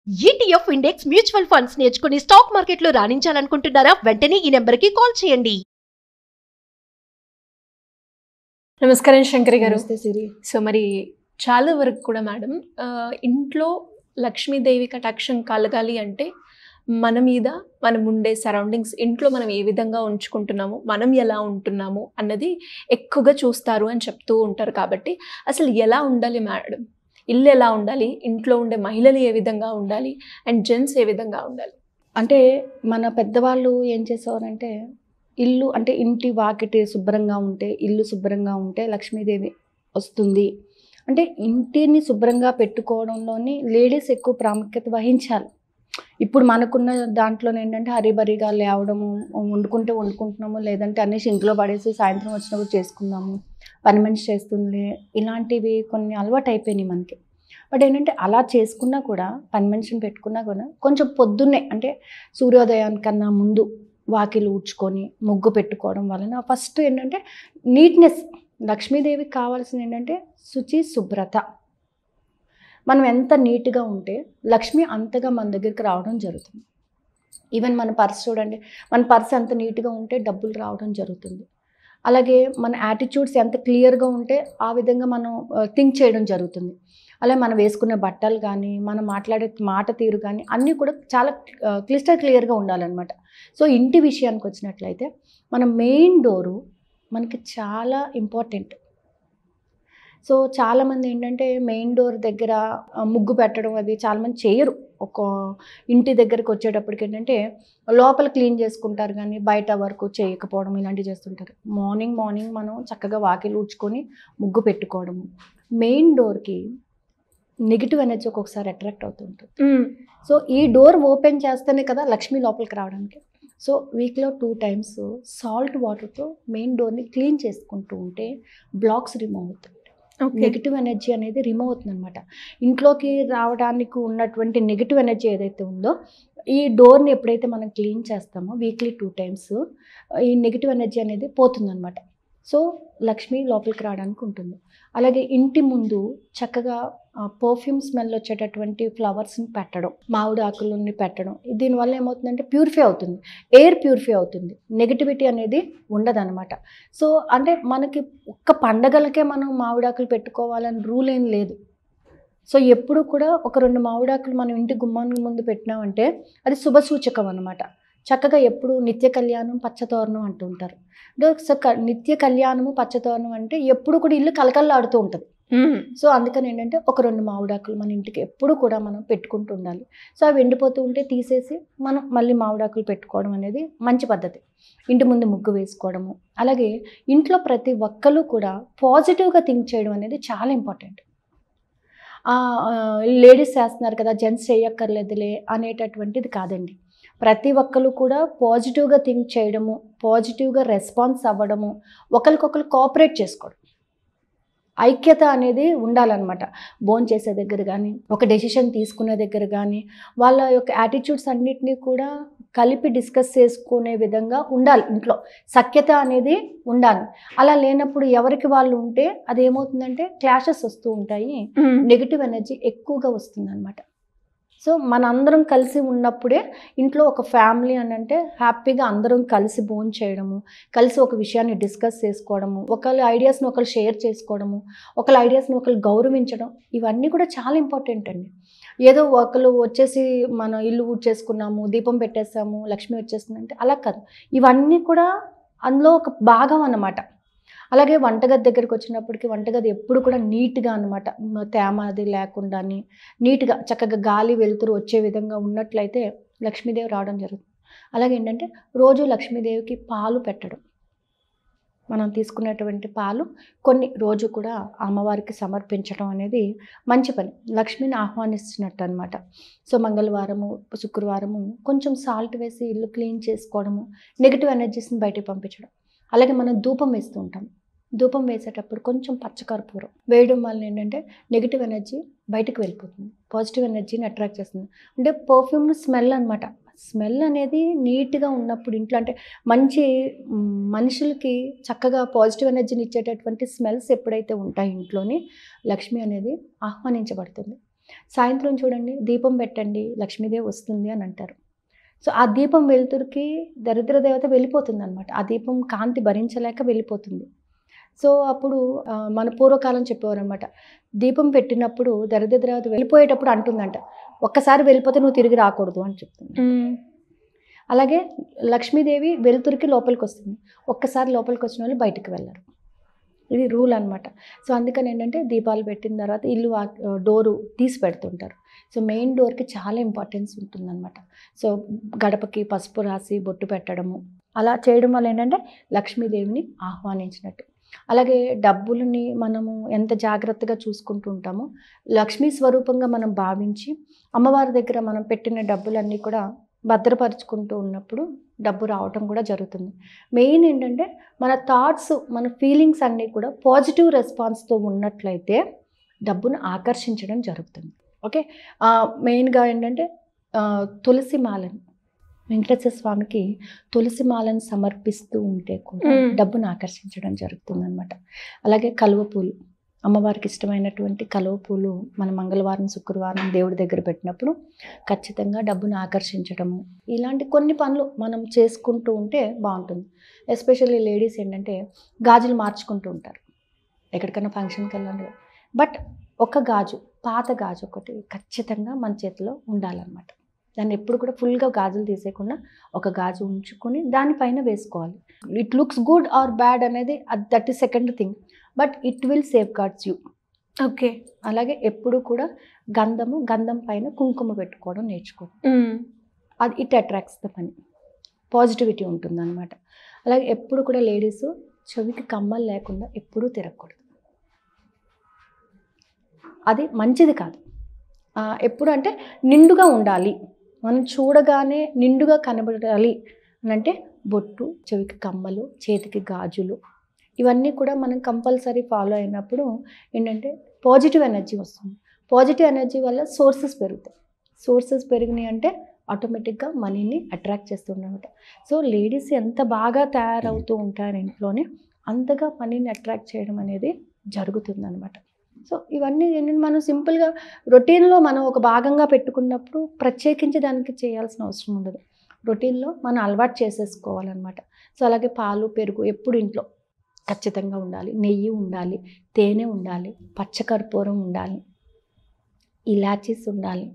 ETF index mutual funds నేర్చుకుని stock మార్కెట్లో రాణించాలనుకుంటున్నారా? వెంటనే ఈ నెంబర్కి కాల్ చేయండి. నమస్కారం శంకరి గారు. నమస్తే సిరి. సో మరి చాలా వరకు కూడా మేడం ఇంట్లో లక్ష్మీదేవి కటాక్షం కలగాలి అంటే మన మీద మనం ఉండే సరౌండింగ్స్, ఇంట్లో మనం ఏ విధంగా ఉంచుకుంటున్నాము, మనం ఎలా ఉంటున్నాము అన్నది ఎక్కువగా చూస్తారు అని చెప్తూ ఉంటారు. కాబట్టి అసలు ఎలా ఉండాలి మేడం, ఇల్లు ఎలా ఉండాలి, ఇంట్లో ఉండే మహిళలు ఏ విధంగా ఉండాలి అండ్ జెంట్స్ ఏ విధంగా ఉండాలి? అంటే మన పెద్దవాళ్ళు ఏం చేసేవారంటే ఇల్లు అంటే ఇంటి వాకిటి శుభ్రంగా ఉంటే, ఇల్లు శుభ్రంగా ఉంటే లక్ష్మీదేవి వస్తుంది అంటే ఇంటిని శుభ్రంగా పెట్టుకోవడంలోని లేడీస్ ఎక్కువ ప్రాముఖ్యత వహించాలి. ఇప్పుడు మనకున్న దాంట్లో ఏంటంటే హరిబరిగా లేవడము, వండుకుంటున్నాము, లేదంటే అన్ని సింక్లో పడేసి సాయంత్రం వచ్చినప్పుడు చేసుకుందాము, పని మనిషి చేస్తుంది, ఇలాంటివి కొన్ని అలవాటు అయిపోయినాయి మనకి. బట్ ఏంటంటే అలా చేసుకున్నా కూడా, పని మనిషిని పెట్టుకున్నా కూడా కొంచెం పొద్దున్నే అంటే సూర్యోదయానికన్నా ముందు వాకిలు ఊడ్చుకొని ముగ్గు పెట్టుకోవడం వలన ఫస్ట్ ఏంటంటే నీట్నెస్. లక్ష్మీదేవికి కావాల్సింది ఏంటంటే శుచి, శుభ్రత. మనం ఎంత నీట్గా ఉంటే లక్ష్మి అంతగా మన దగ్గరికి రావడం జరుగుతుంది. ఈవెన్ మన పర్స్ చూడండి, మన పర్స్ ఎంత నీట్గా ఉంటే డబ్బులు రావడం జరుగుతుంది. అలాగే మన యాటిట్యూడ్స్ ఎంత క్లియర్గా ఉంటే ఆ విధంగా మనం థింక్ చేయడం జరుగుతుంది. అలాగే మనం వేసుకునే బట్టలు కానీ, మనం మాట్లాడే మాట తీరు కానీ అన్నీ కూడా చాలా క్లియర్గా ఉండాలన్నమాట. సో ఇంటి విషయానికి వచ్చినట్లయితే మన మెయిన్ డోరు మనకి చాలా ఇంపార్టెంట్. సో చాలామంది ఏంటంటే మెయిన్ డోర్ దగ్గర ముగ్గు పెట్టడం అది చాలామంది చేయరు. ఒక ఇంటి దగ్గరికి వచ్చేటప్పటికి ఏంటంటే లోపల క్లీన్ చేసుకుంటారు కానీ బయట వరకు చేయకపోవడం ఇలాంటివి చేస్తుంటారు. మార్నింగ్ మనం చక్కగా వాకిలు ఊడ్చుకొని ముగ్గు పెట్టుకోవడము. మెయిన్ డోర్కి నెగిటివ్ ఎనర్జీ ఒక్కొక్కసారి అట్రాక్ట్ అవుతుంటుంది. సో ఈ డోర్ ఓపెన్ చేస్తేనే కదా లక్ష్మి లోపలికి రావడానికి. సో వీక్లో 2 times సాల్ట్ వాటర్తో మెయిన్ డోర్ని క్లీన్ చేసుకుంటూ ఉంటే బ్లాక్స్ రిమూవ్ అవుతాయి. నెగిటివ్ ఎనర్జీ అనేది రిమూవ్ అవుతుంది అనమాట. ఇంట్లోకి రావడానికి ఉన్నటువంటి నెగిటివ్ ఎనర్జీ ఏదైతే ఉందో ఈ డోర్ని ఎప్పుడైతే మనం క్లీన్ చేస్తామో వీక్లీ 2 times ఈ నెగిటివ్ ఎనర్జీ అనేది పోతుందన్నమాట. సో లక్ష్మి లోపలికి రావడానికి ఉంటుంది. అలాగే ఇంటి ముందు చక్కగా పర్ఫ్యూమ్ స్మెల్ వచ్చేటటువంటి ఫ్లవర్స్ని పెట్టడం, మామిడి ఆకులని పెట్టడం, దీనివల్ల ఏమవుతుందంటే ప్యూరిఫై అవుతుంది, ఎయిర్ ప్యూరిఫై అవుతుంది, నెగిటివిటీ అనేది ఉండదన్నమాట. సో అంటే మనకి ఒక్క పండగలకే మనం మామిడాకులు పెట్టుకోవాలని రూల్ ఏం లేదు. సో ఎప్పుడు కూడా ఒక 2 మామిడాకులు మనం ఇంటి గుమ్మానికి ముందు పెట్టినామంటే అది శుభసూచకం అనమాట. చక్కగా ఎప్పుడు నిత్య కళ్యాణం పచ్చతోరణం అంటూ ఉంటారు. నిత్య కళ్యాణము పచ్చతోరణం అంటే ఎప్పుడు కూడా ఇల్లు కలకల్లాడుతూ ఉంటుంది. సో అందుకని ఏంటంటే ఒక 2 మామిడాకులు మన ఇంటికి ఎప్పుడు కూడా మనం పెట్టుకుంటూ ఉండాలి. సో అవి ఎండిపోతూ ఉంటే తీసేసి మనం మళ్ళీ మామిడాకులు పెట్టుకోవడం అనేది మంచి పద్ధతి. ఇంటి ముందు ముగ్గు వేసుకోవడము. అలాగే ఇంట్లో ప్రతి ఒక్కరు కూడా పాజిటివ్గా థింక్ చేయడం అనేది చాలా ఇంపార్టెంట్. లేడీస్ చేస్తున్నారు కదా, జెంట్స్ చేయక్కర్లేదులే అనేటటువంటిది కాదండి. ప్రతి ఒక్కరు కూడా పాజిటివ్గా థింక్ చేయడము, పాజిటివ్గా రెస్పాన్స్ అవ్వడము, ఒకరికొకరు కోఆపరేట్ చేసుకోవడం, ఐక్యత అనేది ఉండాలన్నమాట. భోజనం చేసే దగ్గర కానీ, ఒక డెసిషన్ తీసుకునే దగ్గర కానీ వాళ్ళ యొక్క యాటిట్యూడ్స్ అన్నిటినీ కూడా కలిపి డిస్కస్ చేసుకునే విధంగా ఉండాలి. ఇంట్లో సఖ్యత అనేది ఉండాలి. అలా లేనప్పుడు ఎవరికి వాళ్ళు ఉంటే అది ఏమవుతుందంటే క్లాషెస్ వస్తూ ఉంటాయి, నెగిటివ్ ఎనర్జీ ఎక్కువగా వస్తుంది అనమాట. సో మనందరం కలిసి ఉన్నప్పుడే ఇంట్లో ఒక ఫ్యామిలీ అని అంటే హ్యాపీగా అందరం కలిసి భోజనం చేయడము, కలిసి ఒక విషయాన్ని డిస్కస్ చేసుకోవడము, ఒకళ్ళ ఐడియాస్ని ఒకళ్ళు షేర్ చేసుకోవడము, ఒకళ్ళ ఐడియాస్ని ఒకళ్ళు గౌరవించడం, ఇవన్నీ కూడా చాలా ఇంపార్టెంట్ అండి. ఏదో ఒకళ్ళు వచ్చేసి మనం ఇల్లు ఊడ్చేసుకున్నాము, దీపం పెట్టేసాము, లక్ష్మి వచ్చేస్తుంది అంటే అలా కాదు. ఇవన్నీ కూడా అందులో ఒక భాగం అన్నమాట. అలాగే వంటగది దగ్గరికి వచ్చినప్పటికీ వంటగది ఎప్పుడు కూడా నీట్గా అనమాట, తేమ అది లేకుండా నీట్గా చక్కగా గాలి వెలుతురు వచ్చే విధంగా ఉన్నట్లయితే లక్ష్మీదేవి రావడం జరుగుతుంది. అలాగే ఏంటంటే రోజు లక్ష్మీదేవికి పాలు పెట్టడం, మనం తీసుకునేటువంటి పాలు కొన్ని రోజు కూడా అమ్మవారికి సమర్పించడం అనేది మంచి పని, లక్ష్మిని ఆహ్వానిస్తున్నట్టు అనమాట. సో మంగళవారము, శుక్రవారము కొంచెం సాల్ట్ వేసి ఇల్లు క్లీన్ చేసుకోవడము, నెగిటివ్ ఎనర్జీస్ని బయటికి పంపించడం. అలాగే మనం ధూపం వేస్తూ ఉంటాం, ధూపం వేసేటప్పుడు కొంచెం పచ్చకర్పూరం వేయడం వల్ల ఏంటంటే నెగిటివ్ ఎనర్జీ బయటకు వెళ్ళిపోతుంది, పాజిటివ్ ఎనర్జీని అట్రాక్ట్ చేస్తుంది. అంటే పర్ఫ్యూమ్ స్మెల్ అనమాట. స్మెల్ అనేది నీట్గా ఉన్నప్పుడు ఇంట్లో అంటే మంచి మనుషులకి చక్కగా పాజిటివ్ ఎనర్జీని ఇచ్చేటటువంటి స్మెల్స్ ఎప్పుడైతే ఉంటాయి ఇంట్లోని లక్ష్మి అనేది ఆహ్వానించబడుతుంది. సాయంత్రం చూడండి దీపం పెట్టండి లక్ష్మీదేవి వస్తుంది అని అంటారు. సో ఆ దీపం వెలుతురికి దరిద్ర దేవత వెళ్ళిపోతుంది అనమాట. ఆ దీపం కాంతి భరించలేక వెళ్ళిపోతుంది. సో అప్పుడు మన పూర్వకాలం చెప్పేవారు అనమాట, దీపం పెట్టినప్పుడు దరిద్ర దేవత వెళ్ళిపోయేటప్పుడు అంటుందంట, ఒక్కసారి వెళ్ళిపోతే నువ్వు తిరిగి రాకూడదు అని చెప్తుంది. అలాగే లక్ష్మీదేవి వెలుతురికి లోపలికి వస్తుంది, ఒక్కసారి లోపలికి వచ్చిన వాళ్ళు బయటికి వెళ్ళరు. ఇది రూల్ అనమాట. సో అందుకని ఏంటంటే దీపాలు పెట్టిన తర్వాత ఇల్లు డోరు తీసి పెడుతుంటారు. సో మెయిన్ డోర్కి చాలా ఇంపార్టెన్స్ ఉంటుందన్నమాట. సో గడపకి పసుపు రాసి బొట్టు పెట్టడము అలా చేయడం వల్ల ఏంటంటే లక్ష్మీదేవిని ఆహ్వానించినట్టు. అలాగే డబ్బులని మనము ఎంత జాగ్రత్తగా చూసుకుంటూ ఉంటామో లక్ష్మీ స్వరూపంగా మనం భావించి అమ్మవారి దగ్గర మనం పెట్టిన డబ్బులన్నీ కూడా భద్రపరుచుకుంటూ ఉన్నప్పుడు డబ్బు రావటం కూడా జరుగుతుంది. మెయిన్ ఏంటంటే మన థాట్స్ మన ఫీలింగ్స్ అన్నీ కూడా పాజిటివ్ రెస్పాన్స్తో ఉన్నట్లయితే డబ్బును ఆకర్షించడం జరుగుతుంది. ఓకే, మెయిన్గా ఏంటంటే తులసి మాలను వెంకటేశ్వర స్వామికి తులసి మాలను సమర్పిస్తూ ఉంటే కూడా డబ్బును ఆకర్షించడం జరుగుతుంది అనమాట. అలాగే కలువ పూలు, అమ్మవారికి ఇష్టమైనటువంటి కలువ పూలు మన మంగళవారం శుక్రవారం దేవుడి దగ్గర పెట్టినప్పుడు ఖచ్చితంగా డబ్బును ఆకర్షించడము, ఇలాంటి కొన్ని పనులు మనం చేసుకుంటూ ఉంటే బాగుంటుంది. ఎస్పెషల్లీ లేడీస్ ఏంటంటే గాజులు మార్చుకుంటూ ఉంటారు, ఎక్కడికైనా ఫంక్షన్కి వెళ్ళండి, బట్ ఒక గాజు పాత గాజు ఒకటి ఖచ్చితంగా మన చేతిలో ఉండాలన్నమాట. దాన్ని ఎప్పుడు కూడా ఫుల్గా గాజులు తీసేయకుండా ఒక గాజు ఉంచుకొని దానిపైన వేసుకోవాలి. It looks good or bad అనేది that is second thing, but it will safeguards you. Okay, అలాగే ఎప్పుడు కూడా గంధం పైన కుంకుమ పెట్టుకోవడం నేర్చుకోవడం, అది it attracts the money, positivity ఉంటుంది అనమాట. అలాగే ఎప్పుడు కూడా లేడీస్ చెవికి కమ్మలు లేకుండా ఎప్పుడూ తిరగకూడదు, అది మంచిది కాదు. ఎప్పుడు అంటే నిండుగా ఉండాలి, మనం చూడగానే నిండుగా కనబడాలి అని అంటే బొట్టు, చెవికి కమ్మలు, చేతికి గాజులు, ఇవన్నీ కూడా మనం కంపల్సరీ ఫాలో అయినప్పుడు ఏంటంటే పాజిటివ్ ఎనర్జీ వస్తుంది. పాజిటివ్ ఎనర్జీ వల్ల సోర్సెస్ పెరుగుతాయి. సోర్సెస్ పెరిగినాయి అంటే ఆటోమేటిక్గా మనీని అట్రాక్ట్ చేస్తుందన్నమాట. సో లేడీస్ ఎంత బాగా తయారవుతూ ఉంటారు ఇంట్లోనే అంతగా మనీని అట్రాక్ట్ చేయడం అనేది జరుగుతుందన్నమాట. సో ఇవన్నీ ఏంటంటే మనం సింపుల్గా రొటీన్లో మనం ఒక భాగంగా పెట్టుకున్నప్పుడు ప్రత్యేకించి దానికి చేయాల్సిన అవసరం ఉండదు. రొటీన్లో మనం అలవాటు చేసేసుకోవాలన్నమాట. సో అలాగే పాలు పెరుగు ఎప్పుడు ఇంట్లో ఖచ్చితంగా ఉండాలి, నెయ్యి ఉండాలి, తేనె ఉండాలి, పచ్చకర్పూరం ఉండాలి, ఇలాచీస్ ఉండాలి.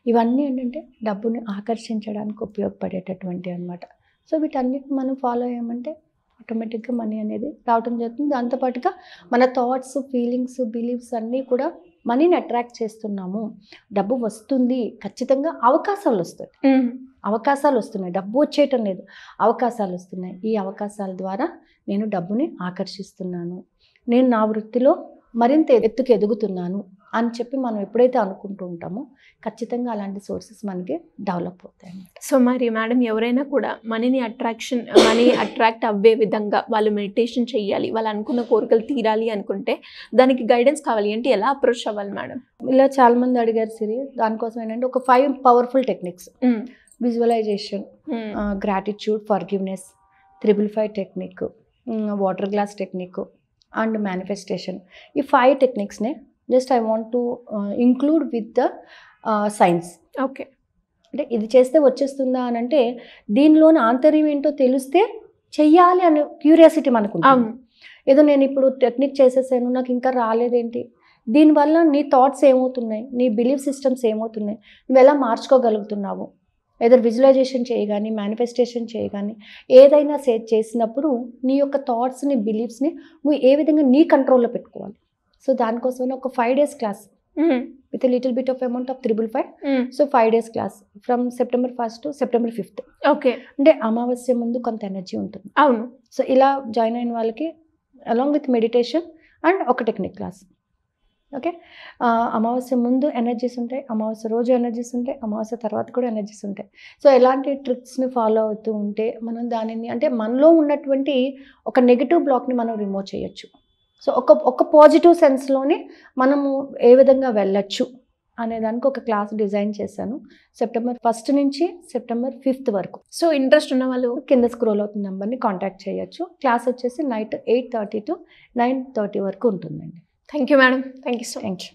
ఇవన్నీ ఏంటంటే డబ్బుని ఆకర్షించడానికి ఉపయోగపడేటటువంటి అనమాట. సో వీటన్నిటిని మనం ఫాలో అయ్యామంటే ఆటోమేటిక్గా మనీ అనేది రావటం జరుగుతుంది. దాంతోపాటుగా మన థాట్స్, ఫీలింగ్స్, బిలీఫ్స్ అన్నీ కూడా మనీని అట్రాక్ట్ చేస్తున్నాము, డబ్బు వస్తుంది, ఖచ్చితంగా అవకాశాలు వస్తాయి. అవకాశాలు వస్తున్నాయి, డబ్బు వచ్చేయటం లేదు, అవకాశాలు వస్తున్నాయి. ఈ అవకాశాల ద్వారా నేను డబ్బుని ఆకర్షిస్తున్నాను, నేను నా వృత్తిలో మరింత ఎత్తుకు ఎదుగుతున్నాను అని చెప్పి మనం ఎప్పుడైతే అనుకుంటూ ఉంటామో ఖచ్చితంగా అలాంటి సోర్సెస్ మనకి డెవలప్ అవుతాయి అన్నమాట. సో మరి మేడం ఎవరైనా కూడా మనీ అట్రాక్ట్ అవ్వే విధంగా వాళ్ళు మెడిటేషన్ చేయాలి, వాళ్ళు అనుకున్న కోరికలు తీరాలి అనుకుంటే దానికి గైడెన్స్ కావాలి అంటే ఎలా అప్రోచ్ అవ్వాలి మేడం? ఇలా చాలామంది అడిగారు సిరి. దానికోసం ఏంటంటే ఒక 5 powerful techniques: visualisation, gratitude, forgiveness, 355 technique, water glass technique and manifestation. ఈ 5 టెక్నిక్స్నే just I want to include with the science. Okay, అంటే ఇది చేస్తే వచ్చేస్తుందా అని అంటే దీనిలోని ఆంతర్యం ఏంటో తెలిస్తే చెయ్యాలి అనే క్యూరియాసిటీ మనకు ఉంటుంది. ఏదో నేను ఇప్పుడు టెక్నిక్ చేసేసాను నాకు ఇంకా రాలేదేంటి, దీనివల్ల నీ థాట్స్ ఏమవుతున్నాయి, నీ బిలీఫ్ సిస్టమ్స్ ఏమవుతున్నాయి, నువ్వు ఎలా మార్చుకోగలుగుతున్నావు. ఏదో విజువలైజేషన్ చేయగాని, మేనిఫెస్టేషన్ చేయగాని, ఏదైనా చేసినప్పుడు నీ యొక్క థాట్స్ని, బిలీఫ్స్ని నువ్వు ఏ విధంగా నీ కంట్రోల్లో పెట్టుకోవాలి. సో దానికోసమే ఒక 5 days class with little bit of amount of 355. So 5 days class from September 1st to September 5th. Okay, అంటే అమావాస్య ముందు కొంత ఎనర్జీ ఉంటుంది. అవును. సో ఇలా జాయిన్ అయిన వాళ్ళకి అలాంగ్ విత్ మెడిటేషన్ అండ్ ఒక టెక్నిక్ క్లాస్. ఓకే, అమావాస్య ముందు ఎనర్జీస్ ఉంటాయి, అమావాస్య రోజు ఎనర్జీస్ ఉంటాయి, అమావాస్య తర్వాత కూడా ఎనర్జీస్ ఉంటాయి. సో ఎలాంటి ట్రిక్స్ని ఫాలో అవుతూ ఉంటే మనం దానిని అంటే మనలో ఉన్నటువంటి ఒక నెగిటివ్ బ్లాక్ని మనం రిమూవ్ చేయొచ్చు. సో ఒక పాజిటివ్ సెన్స్లోని మనము ఏ విధంగా వెళ్ళచ్చు అనేదానికి ఒక క్లాస్ డిజైన్ చేశాను. September 1st నుంచి September 5th వరకు. సో ఇంట్రెస్ట్ ఉన్న వాళ్ళు కింద స్క్రోల్ అవుతున్న నెంబర్ని కాంటాక్ట్ చేయొచ్చు. క్లాస్ వచ్చేసి నైట్ 8:30 to 9:30 వరకు ఉంటుందండి. Thank you madam, thank you so thank you.